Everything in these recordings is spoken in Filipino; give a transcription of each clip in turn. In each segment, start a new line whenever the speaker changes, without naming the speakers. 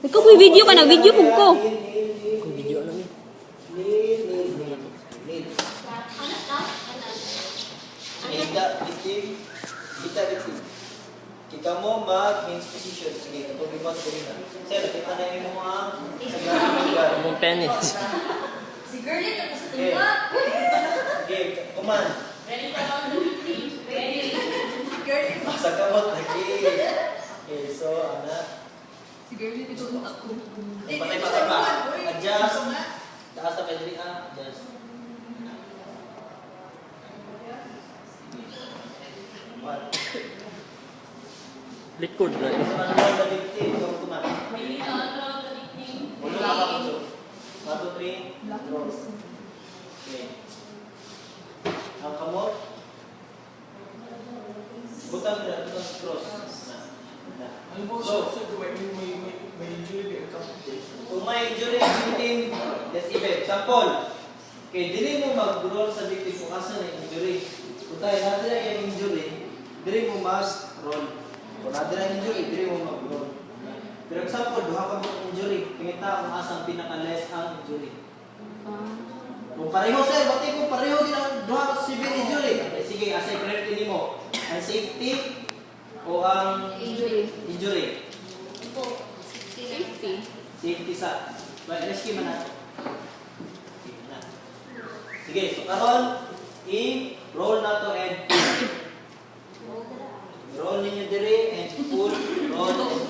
Ikaw po video ka na, video po ko.
Video lang yun.
Kita mo mag-means position. Sige, natubig mo sa na. Sir, kita na yung mga
Yung penis.
Si girlie tapos tumba.
sige, kuman.
Ready ka lang ready. Si girlie
Sa kamot lagi. Okay, so, anak.
Si girlie dito ako.
Patay-patay pa. Adjust. Taas na pedri. Adjust. One.
Likod right?
Ano sa victim? Ito kuman.
Hindi na ano ka nickname.
Ulo na ka po. 1, 2, 3. Cross. Okay. Ang kamot. Butang na. Butang cross.
Ano po siya? May injury ka.
Kung may injury ang victim, let's event. Sample. Okay, dili mo mag-roll sa victim kung asa na injury. Kung tayo natin na yung injury, dili mo mag-roll. Kung natin na injury, dili mo mag-roll. Pero example, duha ka mo injury. Pingita kung asang pinaka-less ang injury. Kung pareho sir, bati kung pareho din ang duha ka severe injury. Okay, sige, asay priority mo. Ang safety o ang injury.
Safety.
Safety sa. Right, rescue man natin. Sige, so karon i-roll na to and pull. Roll ninyo dire and pull. Roll and pull.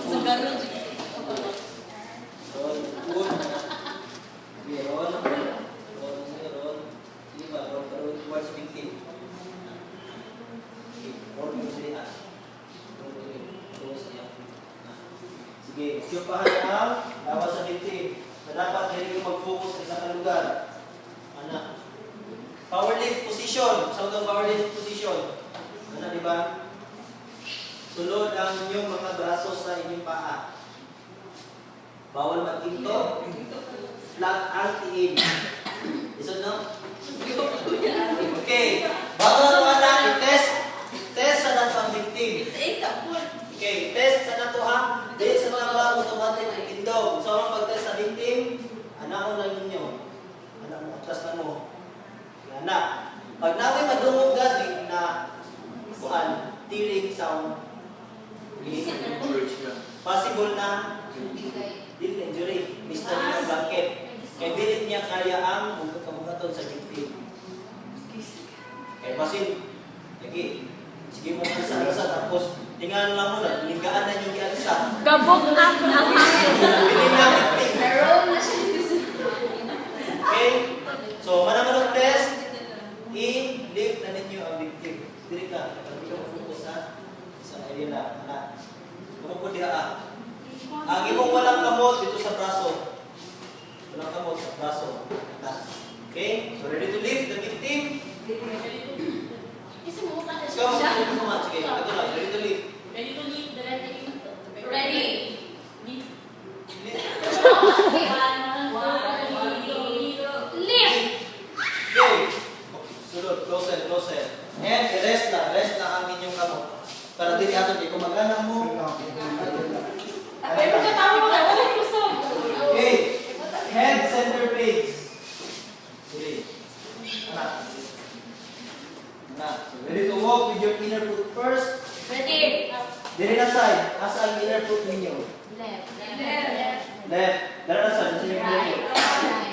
Roll, pull. Okay, roll. Roll, roll. Sige ba, roll towards victim. Okay, roll mo dire ha. Roll dire. Roll sa iya. Sige, siupahan ang lawas sa victim. Na dapat hindi mag-focus sa isang lugar. Anak. Power lift position. Sa utang power lift position. Ano, di ba? Sulod ang inyong mga braso sa inyong paa. Bawal magtinto. Flat anti-aim. Isod no? Okay. Bago na anak, i-test. I-test sa nato ang victim. Okay, test sa nato ha. Dahil sa mga bago automatic ang tindog. So, ang pag-test sa victim, anak mo lang ninyo. Anak mo, atras na mo. Anak. Pag namin madungog gadi na kuan, tearing sound, possible na dili injury, mista niya ang blanket. Kaya dili niya kaya ang bugat-bugaton sa victim. Kaya basin, lagi, sige mo sa tapos tingnan lang mo na, ligaan na yung gialsa.
Gabok ang
Pili na victim. Okay? So, manaman ang test, i-lift na ninyo ang victim. Dili ka, hindi ka mag-focus sa area na, anak. Kumupun diha ang imong walang kamot dito sa braso. Walang kamot sa braso. Okay? So, ready to lift the victim? Ikaw, sige, ito lang. Ready to lift.
Ready to leave the ready. Lift.
Okay. Sulod, closer. And rest na ang inyong kamot. Para dili ato di ko mag-ana mo. Okay. Head center face. Okay. Anak. So ready to walk with your inner foot first.
Ready.
Dili na side. Asa ang inner foot ninyo?
Left.
Left. Dala na side. Asa yung inner foot?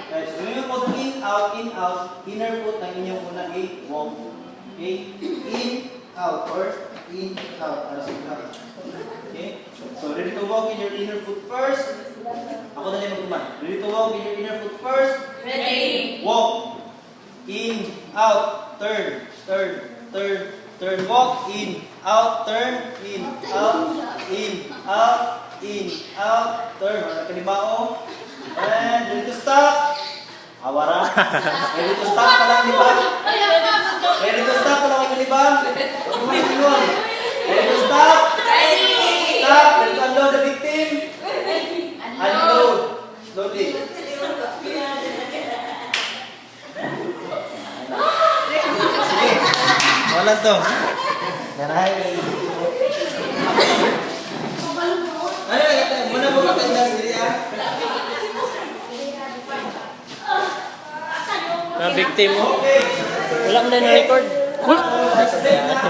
Right. So when you put in, out, inner foot ng inyong unang walk. Okay? In, out, or in, out. Para sa inyo. Okay? So ready to walk with your inner foot first. Ako na din magkuman. Ready to walk with your inner foot first.
Ready.
Walk. In, out, turn, walk, in, out, turn, in, out, turn. Wala kalimao. And ready to stop. Awara. Ready to stop pa lang, di ba? Ready to stop pa lang, di ba? Ready to stop. Stop. Ready to unload the victim. Unload. Slowly. Sige. Wala to. Ganahay. Ano, muna mo ka-tendance dili ah.
Na victim mo.
Okay.
Wala mo na na-record.
Next step na.